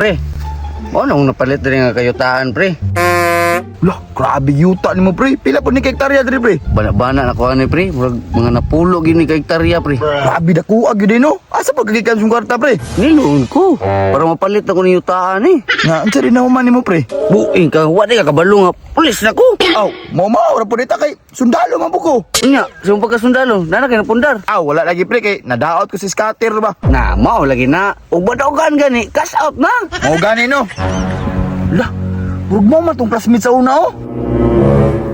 Pre, anong napalit rin nga kayutaan, pre? Lah, grabe yuta ni mo pre. Pila po ni hektarya diri pre? Bana-bana na ko ani, pre. Murag mga napulo gini ka hektarya, pre. Grabe dako agi din no. Asa pa kagikan sung kwarta pre? Niloon ko. Para mapalit ako ng yutaan, eh. Nga, ang sari na human ni mo pre. Buing ka, wadi ka kabalo nga. Pulis na ko. Aw, mau ra po dita kay sundalo man buko. Nya, sa mong pagkasundalo, nana kayo napundar. Aw, wala lagi pre kay nadaot ko si scatter ba. Na, mao lagi na. Ug badaogan gani, cash out na. Mao gani no. Lah, burug mo man tong classmate sa una oh.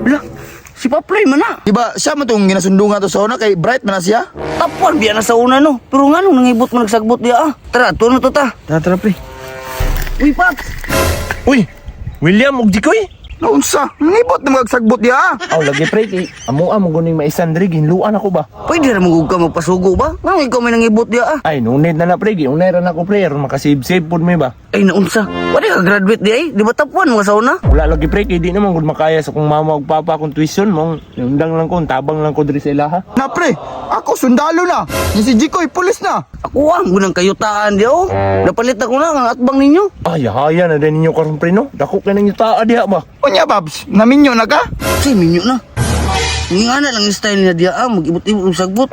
Lah, si Paplay man na. Diba siya man tong ginasundungan to sa una kay Bright man na siya? Tapuan biya na sa una, no. Pero nga nung nangibot mo nagsagbot diya, ah. Tara, tuwa na to ta. Tara pre. Uy, Paps. Uy, William ug Jikoy. Naunsa? Nangibot na magsagbot diya ah. Aw lagi pre kay amo mo guning maisandri ginluan ako ba. Pwede ra magug ka magpasugo ba? Nga ikaw may nangibot diya, ah. Ay nunid na pre giunay ra nako pre aron makasave-save pud may ba. Ay, naunsa. Wadi ka graduate di ay. Di ba tapuan mga sa una? Wala lagi pre kay di naman gud makaya sa kung mama ug papa akong tuition mong undang lang ko tabang lang ko diri sa ilaha. Na pre, ako sundalo na. Ni si Jikoy pulis na. Ako ang gunang kayutaan diya, oh. Napalit ako na ang atbang ninyo. Ay haya na din ninyo karon pre no. Dako kay nang yuta diha ba. Unya Babs, naminyo na ka? Kasi minyo na. Nga na lang yung style niya diya, ah. Mag-ibot-ibot yung sagbot.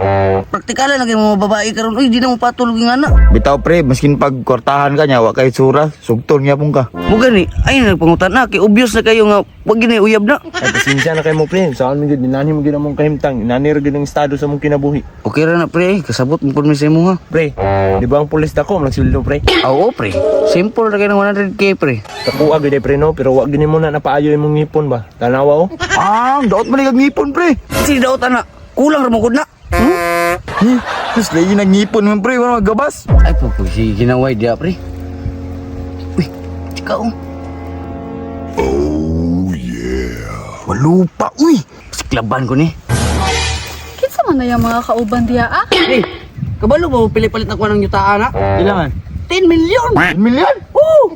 Praktikalan lang yung mga babae karon. Uy, di na mo patulog yung nga na. Bitaw pre, maskin pag kwartahan ka niya, wa kay sura, sugton niya pong ka. Mo gani, ay nagpangutan na. Kay obvious na kayo nga, wag gini uyab na. Ay pasensya na kay mo pre. Saan mi gid dinani mo gid among kahimtang. Inani ra gid ang estado sa mong kinabuhi. Okay ra na, pre. Kasabot mo po sa imo, ha. Pre, di ba ang pulis dako nagsildo pre? Oo, pre. Simple na kayo ng 100k, pre. Takuha gid pre no, pero wag gini mo na napaayo imong ngipon ba. Tanawa oh. Ah, daot man kag ngipon pre. Kasi daw na. Kulang ramagod na. Mas lagi nagngipon man pre, wala magabas. Ay, po, sige ginaway diya, pre. Uy, tsika, oh. Walupa, uy. Siklaban ko ni. Kinsa man na yung mga kauban diya ah? Hey, kabalo mo pili-palit na ko ng yutaan, ha? Ilangan. 10 million! Milyan? Oo!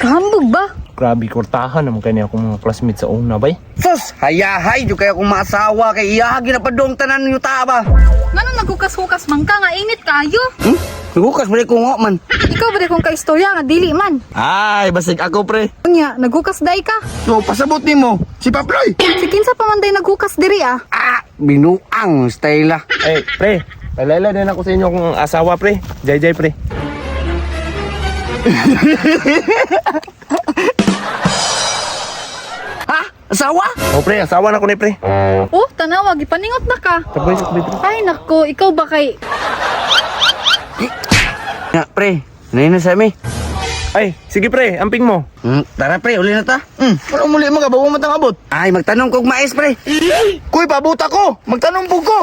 Kahambog ba? Grabe kortahan naman kanya akong mga classmates sa una bay. Sus, hayahay, di kaya kung maasawa kay iyahagi na pa doong tanan ng yuta ba? Ngano naghukas-hukas man ka nga init kayo? Nagukas mo rin kung man. Ikaw ba kung kaistorya nga dili man? Ay, basig ako pre. Unya, naghukas day ka? So, pasabot ni mo, si Paploy. Si kinsa pa man day naghukas diri ah? Ah, binuang style ah. Eh, pre, lalala din ako sa inyo kung asawa pre. Jay pre. Ha? Asawa? O pre, asawa na ko ni pre. Oh, tanawa, gipaningot na ka. Sabay pre. Ay nako, ikaw ba kay... Ya, pre, nanay na sa amin. Ay, sige pre, amping mo. Tara pre, uli na ta. Wala muli mga bago matang abot. Ay, magtanong kong mais pre. Kuy, pabuta ko. Magtanong po ko.